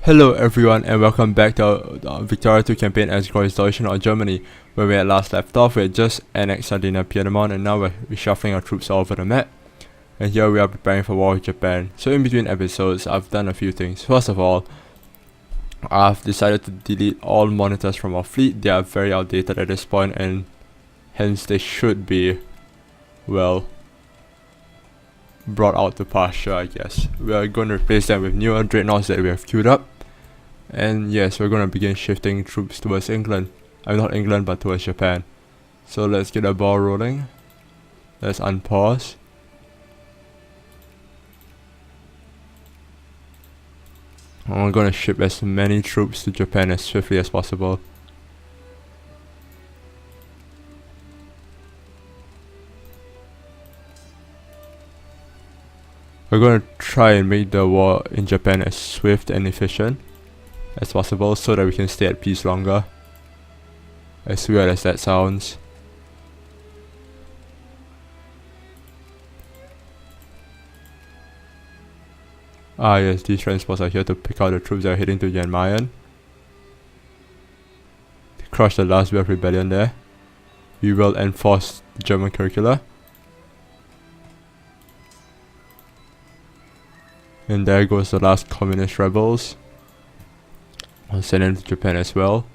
Hello everyone and welcome back to the Victoria 2 campaign as Großdeutschland or Germany, where we had last left off. We had just annexed Sardinia Piedmont and now we're reshuffling our troops all over the map. And here we are preparing for war with Japan. So in between episodes, I've done a few things. First of all, I've decided to delete all monitors from our fleet. They are very outdated at this point and hence they should be, well, brought out to pasture, I guess. We are going to replace them with newer dreadnoughts that we have queued up. And yes, we're going to begin shifting troops towards England. Not England, but towards Japan. So let's get the ball rolling. Let's unpause. And we're going to ship as many troops to Japan as swiftly as possible. We're going to try and make the war in Japan as swift and efficient as possible so that we can stay at peace longer. As weird as that sounds. Ah yes, these transports are here to pick out the troops that are heading to Yanmayan. To crush the last bit of rebellion there. We will enforce the German curricula. And there goes the last communist rebels. I'll send them to Japan as well.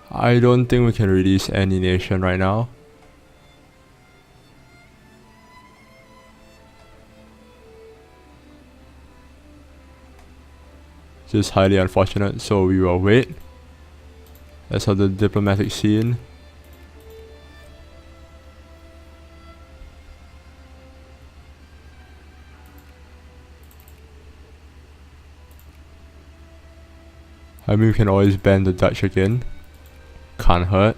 I don't think we can release any nation right now. This is highly unfortunate, so we will wait. Let's have the diplomatic scene. I mean, we can always ban the Dutch again. Can't hurt.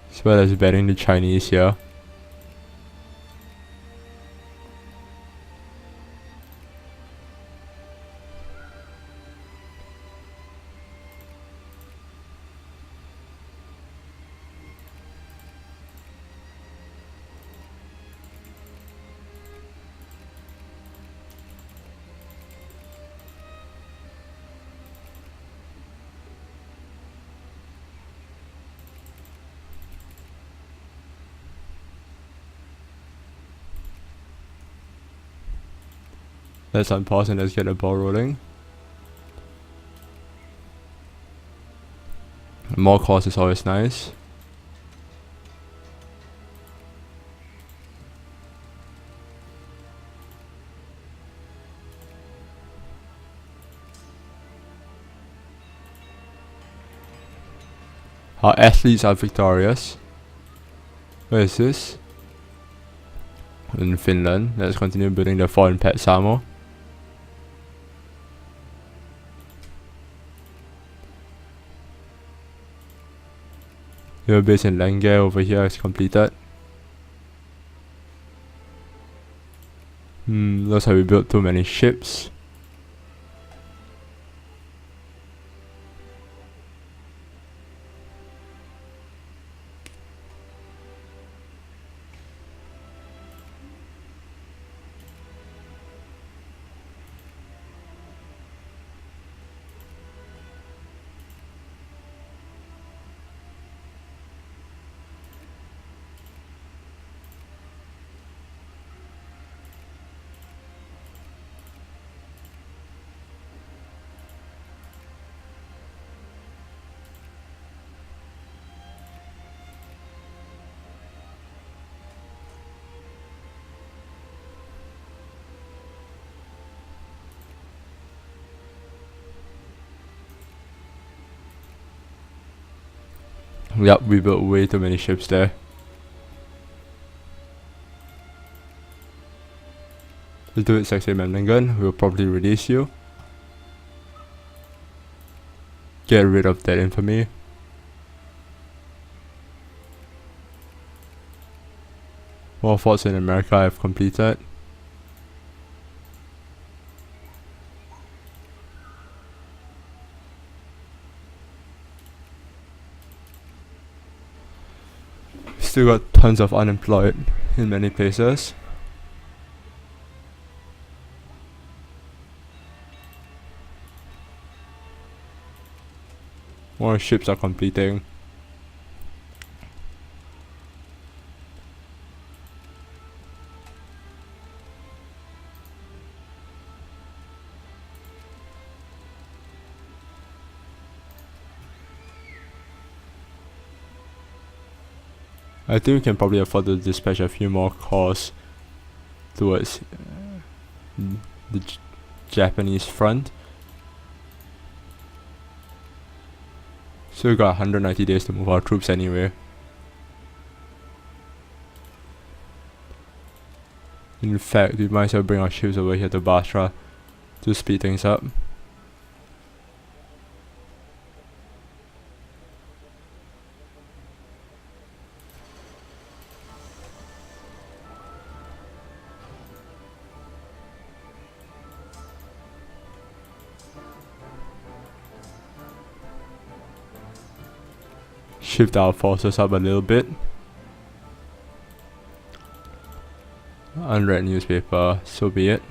As well as banning the Chinese here. Let's unpause and let's get the ball rolling. More calls is always nice. Our athletes are victorious. Where is this? In Finland. Let's continue building the foreign pets armor. Your base in Lange over here is completed. Looks like we built too many ships. Yep, we built way too many ships there. Let's do it, sexy Memel. We'll probably release you. Get rid of that infamy. War forts in America I have completed. Still got tons of unemployed. in many places. More ships are completing. I think we can probably afford to dispatch a few more corps towards the Japanese front. So we got 190 days to move our troops anyway. In fact, we might as well bring our ships over here to Basra to speed things up. Shift our forces up a little bit. Unread newspaper, so be it.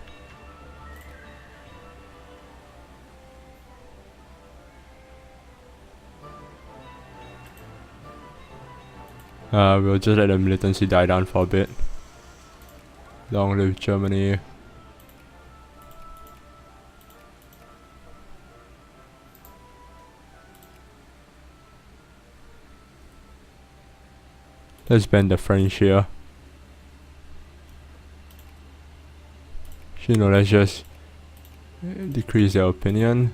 We'll just let the militancy die down for a bit. Long live Germany. Let's ban the French here. You know, let's just decrease their opinion.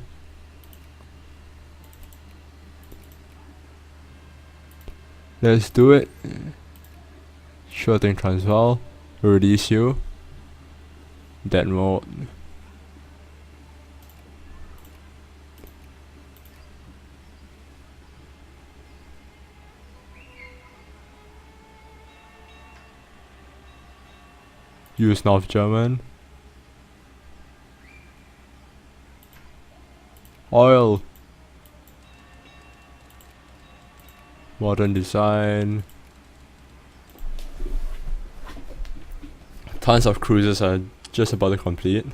Let's do it. Sure thing, Transvaal. Release you. Dead mode. Use North German. Oil. Modern design. Tons of cruisers are just about to complete.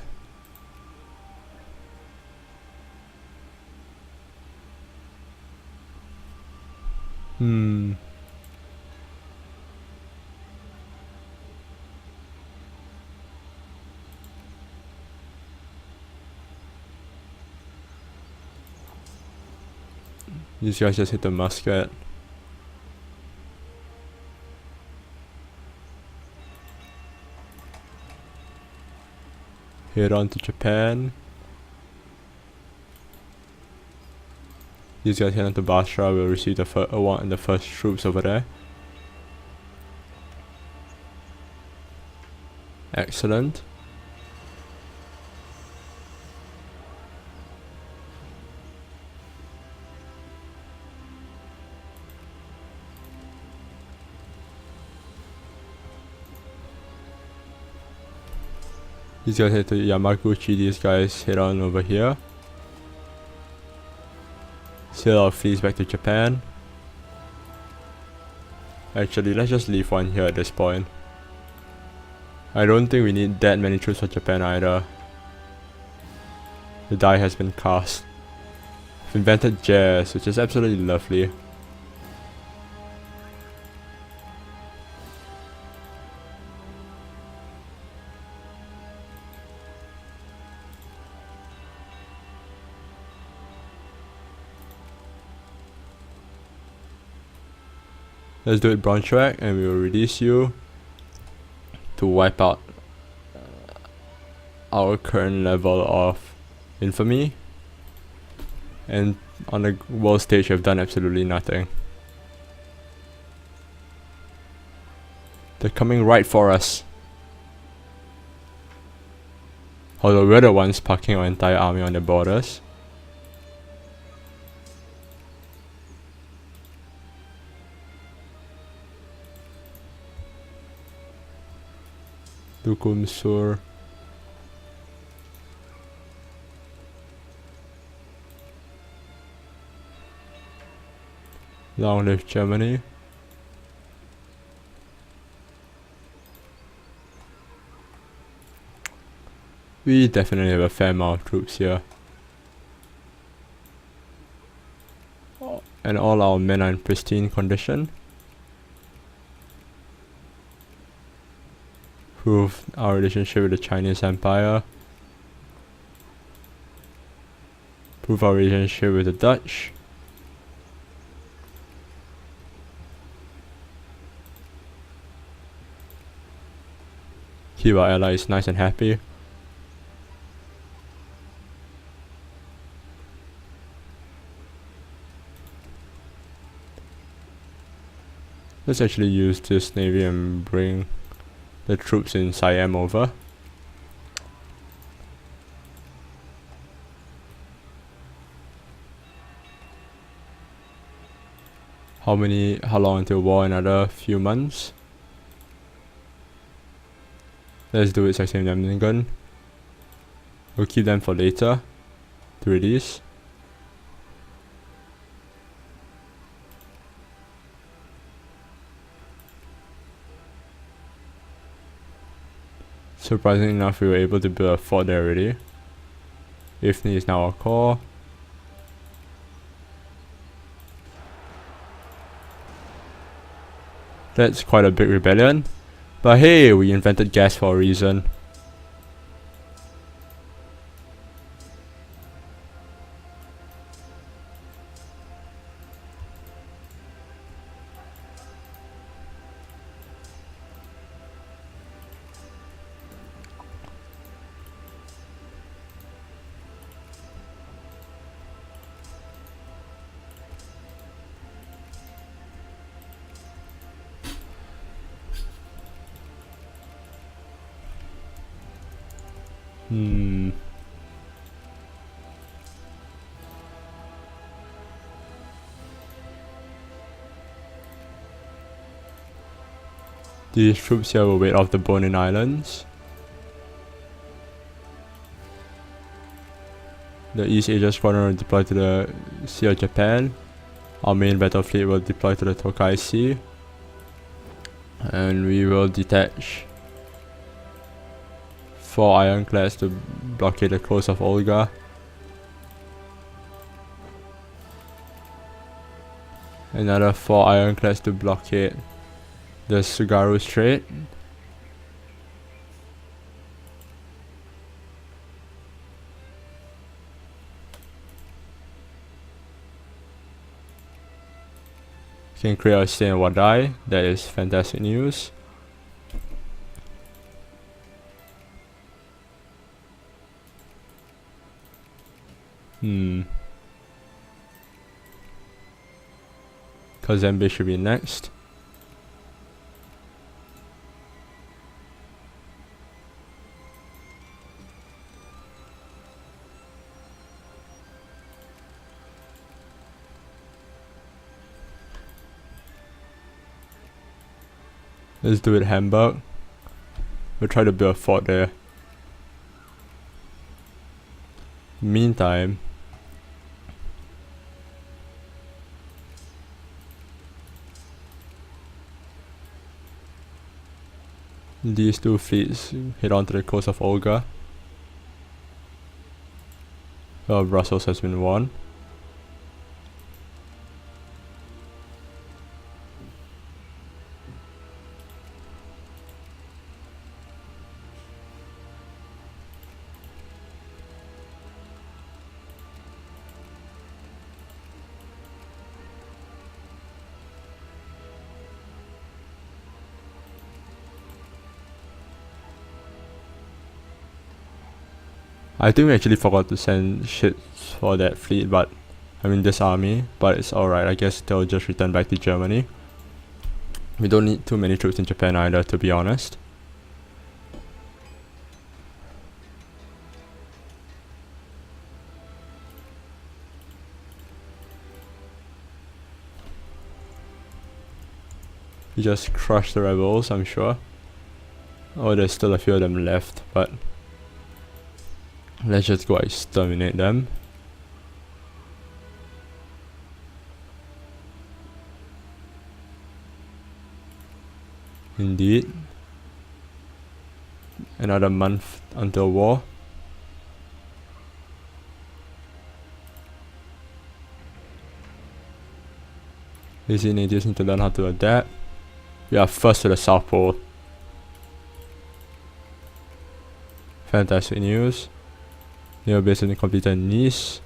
These guys just hit the musket. Head on to Japan. These guys head on to Basra. We'll receive the first troops over there. Excellent. These guys head to Yamaguchi, these guys head on over here. Sail our fleets back to Japan. Actually, let's just leave one here at this point. I don't think we need that many troops for Japan either. The die has been cast. We've invented jazz, which is absolutely lovely. Let's do it Braunschweig, and we will release you to wipe out our current level of infamy. And on the world stage, we have done absolutely nothing. They're coming right for us. Although we're the ones parking our entire army on the borders. Dukum Sur. Long live Germany. We definitely have a fair amount of troops here. And all our men are in pristine condition. Prove our relationship with the Chinese Empire. Prove our relationship with the Dutch. Keep our allies nice and happy. Let's actually use this navy and bring the troops in Siam over. How long until war? Another few months. Let's do it, Saxon Gun. We'll keep them for later to release. Surprisingly enough, we were able to build a fort there already. Ifni is now our core. That's quite a big rebellion. But hey, we invented gas for a reason. These troops here will wait off the Bonin Islands. The East Asia Squadron will deploy to the Sea of Japan. Our main battle fleet will deploy to the Tokai Sea. And we will detach 4 ironclads to blockade the coast of Olga. Another 4 ironclads to blockade the Tsugaru Strait. Can create a stay in Wadai. That is fantastic news. Kazembe should be next. Let's do it Hamburg. We'll try to build a fort there. Meantime, these 2 fleets head on to the coast of Olga. Brussels has been won. I think we actually forgot to send ships for that fleet, but I mean this army, but it's alright. I guess they'll just return back to Germany. We don't need too many troops in Japan either, to be honest. We just crushed the rebels, I'm sure. Oh, there's still a few of them left, but let's just go exterminate them. Indeed. Another month until war. Easy natives need to learn how to adapt. We are first to the South Pole. Fantastic news. New base has been completed in Nice.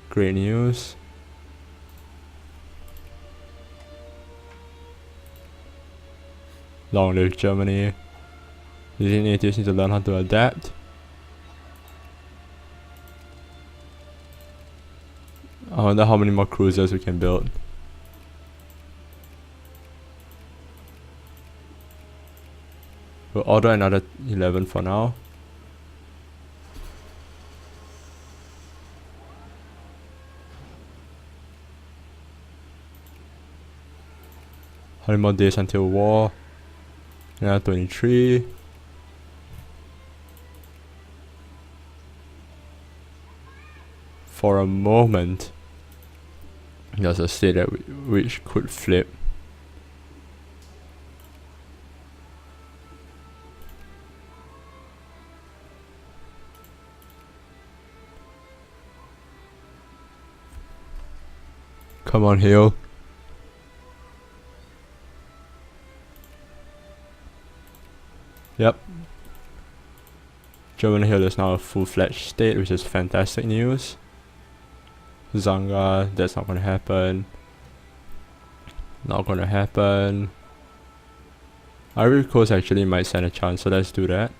Great news. Long live Germany. Easy natives need to learn how to adapt. I wonder how many more cruisers we can build. We'll order another 11 for now. How many more days until war? Another 23. For a moment, there's a state that which could flip. Come on, Hill. Yep. German Hill is now a full-fledged state, which is fantastic news. Zanga, that's not gonna happen. Not gonna happen. Ivory Coast actually might stand a chance, so let's do that.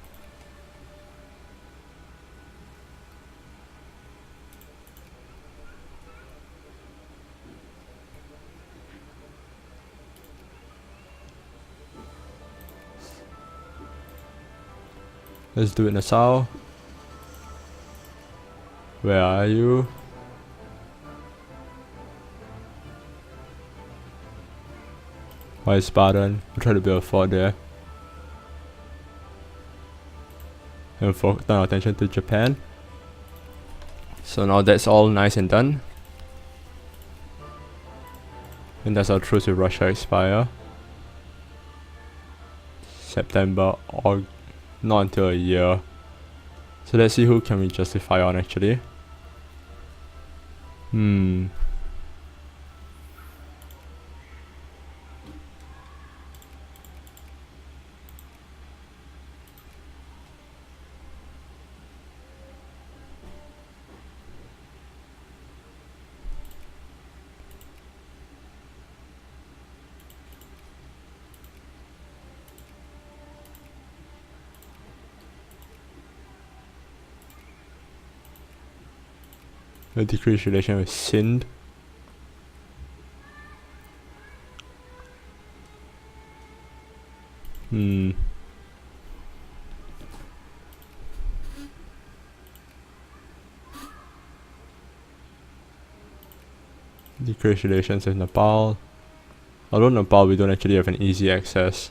Let's do it in the south. Where are you? Why Spartan? We'll try to build a fort there. And turn our attention to Japan. So now that's all nice and done. And that's our truce with Russia expire. September or not until a year. So let's see who can we justify on actually. A decreased relation with Sind. Decreased relations with Nepal. Although Nepal we don't actually have an easy access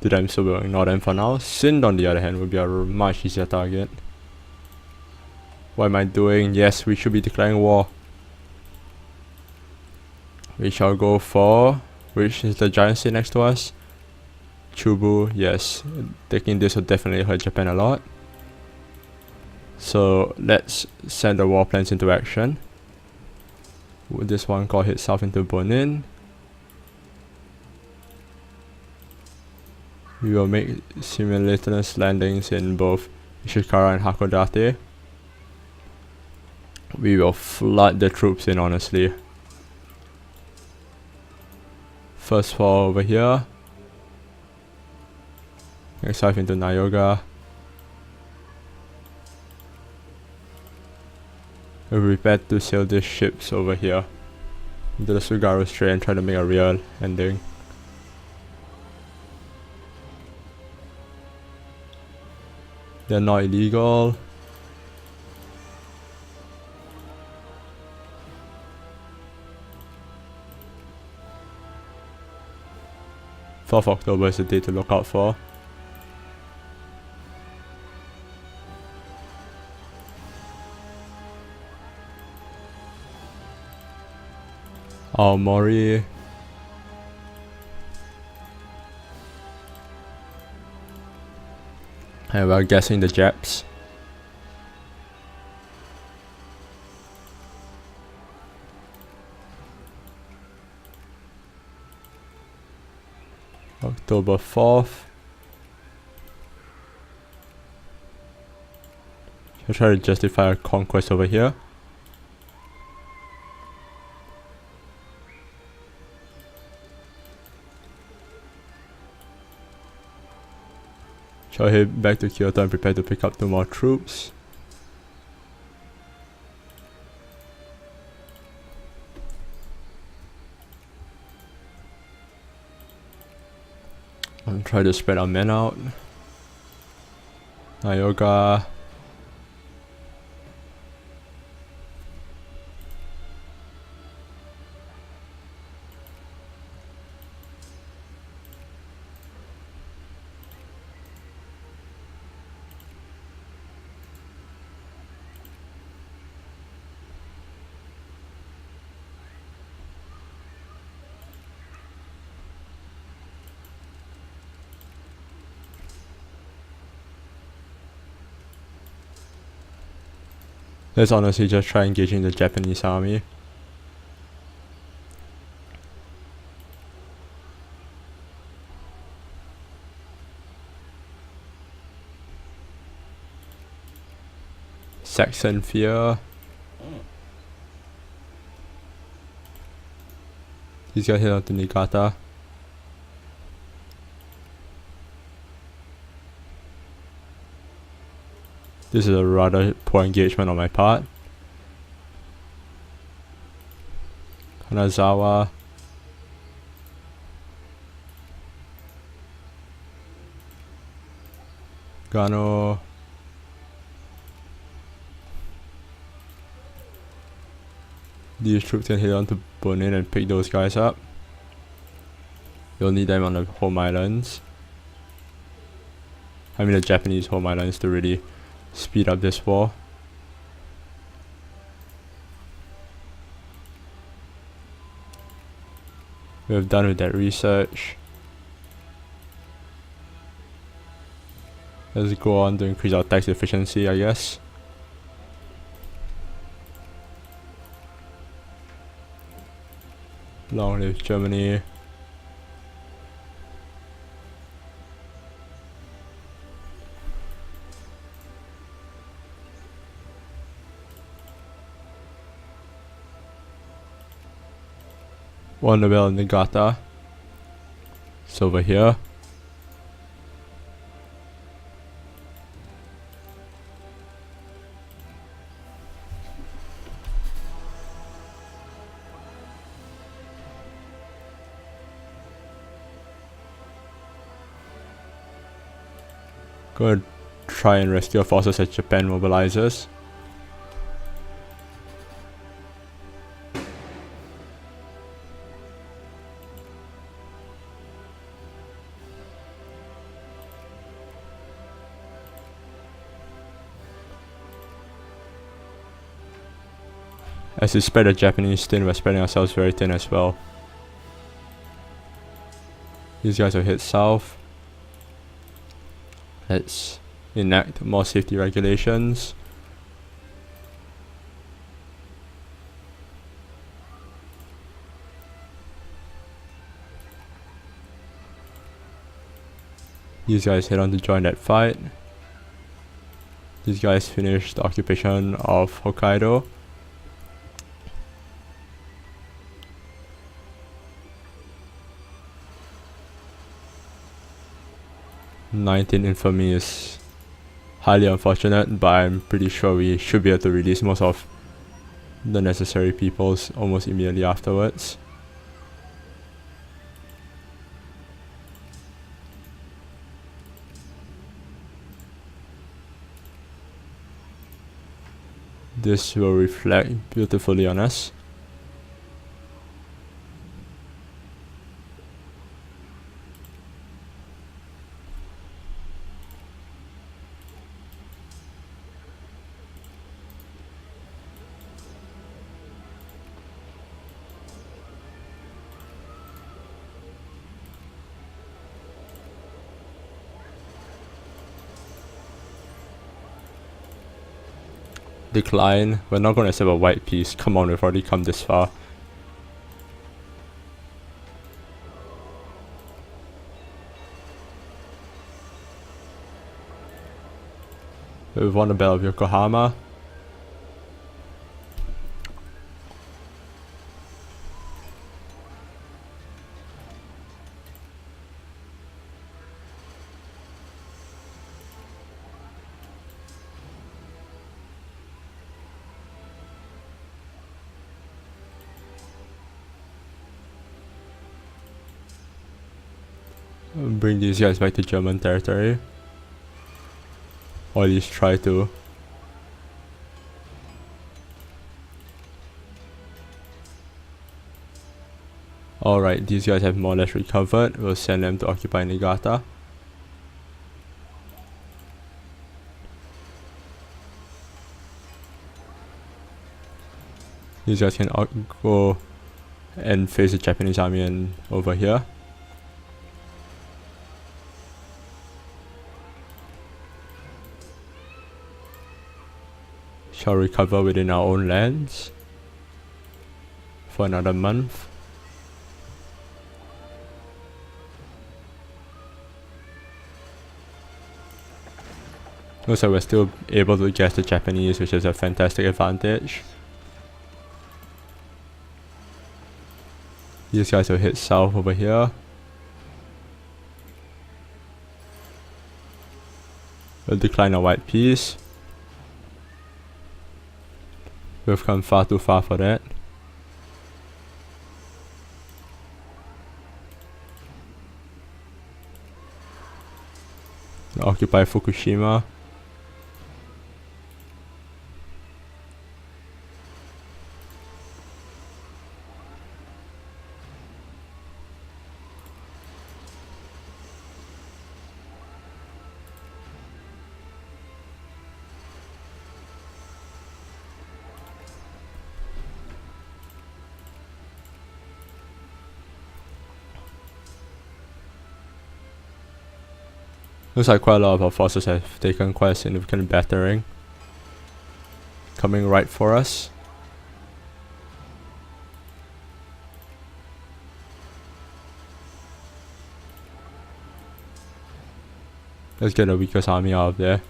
to them, so we'll ignore them for now. Sind on the other hand will be a much easier target. What am I doing? Yes, we should be declaring war. We shall go for... which is the giant state next to us? Chubu, yes. Taking this will definitely hurt Japan a lot. So let's send the war plans into action. With this one call hit south into Bonin. We will make simultaneous landings in both Ishikara and Hakodate. We will flood the troops in, honestly. First fall over here. Next dive into Nayoga. We'll prepare to sail these ships over here into the Tsugaru Strait and try to make a real ending. They're not illegal. 4th October is the date to look out for. Aomori. And we're guessing the Japs. October 4th. I'll try to justify a conquest over here. Shall head back to Kyoto and prepare to pick up 2 more troops. And try to spread our men out. Nayoga. Let's honestly just try engaging the Japanese army. Saxon fear. These guys head on to Niigata. This is a rather poor engagement on my part. Kanazawa. Gano. These troops can head on to Bonin and pick those guys up. You'll need them on the home islands. I mean the Japanese home islands to really speed up this war. We're done with that research. Let's go on to increase our tax efficiency, I guess. Long live Germany. One Nobel in Niigata. It's over here. Go try and rescue our forces as Japan mobilizes. As we spread the Japanese thin, we're spreading ourselves very thin as well. These guys will head south. Let's enact more safety regulations. These guys head on to join that fight. These guys finished the occupation of Hokkaido. '19 infamy is highly unfortunate, but I'm pretty sure we should be able to release most of the necessary peoples almost immediately afterwards. This will reflect beautifully on us. Decline. We're not going to accept a white piece. Come on, we've already come this far. We won the Battle of Yokohama. Bring these guys back to German territory. Or at least try to. Alright, these guys have more or less recovered. We'll send them to occupy Niigata. These guys can go and face the Japanese army over here. Shall recover within our own lands for another month. Looks like we're still able to guess the Japanese, which is a fantastic advantage. These guys will hit south over here. We'll decline our white piece. We've come far too far for that. Occupy Fukushima. Looks like quite a lot of our forces have taken quite a significant battering. Coming right for us. Let's get the weakest army out of there.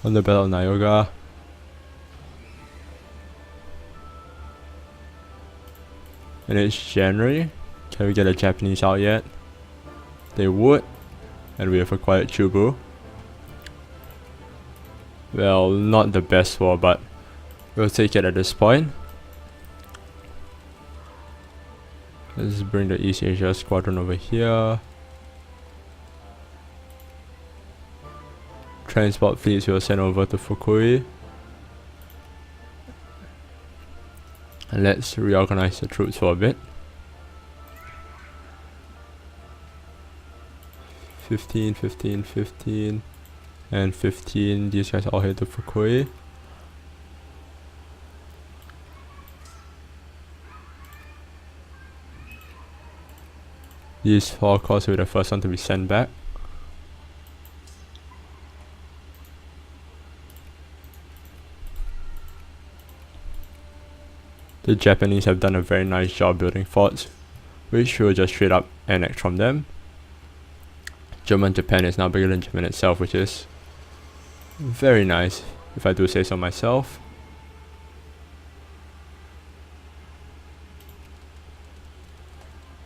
On the Battle of Nyoga. And it's January. Can we get the Japanese out yet? They would. And we have acquired Chubu. Well, not the best war, but we'll take it at this point. Let's bring the East Asia squadron over here. Transport fleets we'll send over to Fukui. And let's reorganize the troops for a bit. 15, 15, 15, and 15. These guys all head to Fukui. These four corps will be the first one to be sent back. The Japanese have done a very nice job building forts, which we'll just straight up annex from them. Japan is now bigger than Japan itself, which is very nice, if I do say so myself.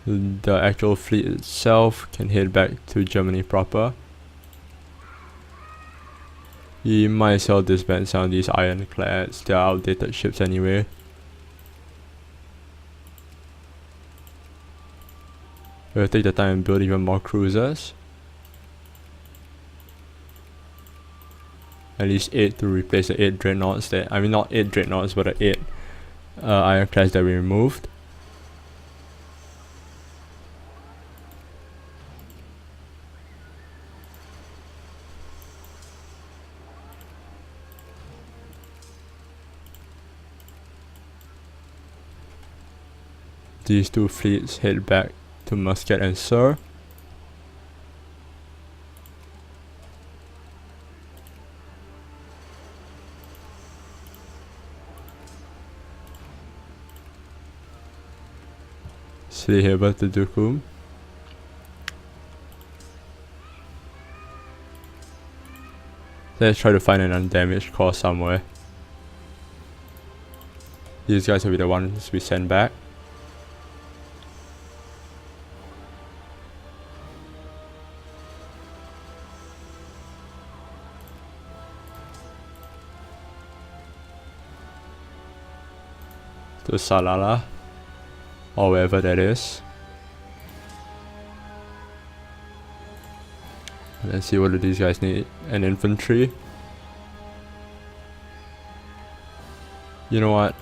The actual fleet itself can head back to Germany proper. You might as well disband some of these ironclads, they are outdated ships anyway. We'll take the time and build even more cruisers. At least 8 to replace the 8 dreadnoughts that, I mean not 8 dreadnoughts, but the 8 ironclads that we removed. These two fleets head back to Muscat and Sur. Sliheber to Dukum. Let's try to find an undamaged core somewhere. These guys will be the ones we send back. To Salala, or wherever that is. Let's see what do these guys need. An infantry. You know what?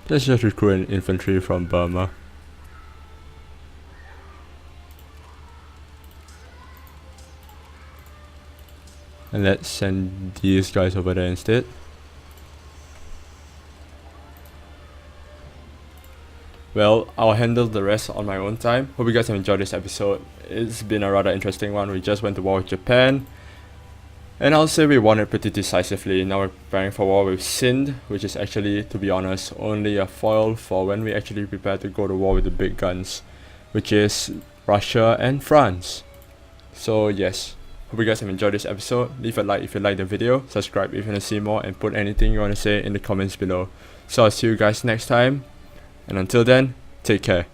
Let's just recruit an infantry from Burma. And let's send these guys over there instead. Well, I'll handle the rest on my own time. Hope you guys have enjoyed this episode. It's been a rather interesting one. We just went to war with Japan. And I'll say we won it pretty decisively. Now we're preparing for war with Sind, which is actually, to be honest, only a foil for when we actually prepare to go to war with the big guns, which is Russia and France. So yes. Hope you guys have enjoyed this episode. Leave a like if you like the video, subscribe if you want to see more, and put anything you want to say in the comments below. So I'll see you guys next time, and until then, take care.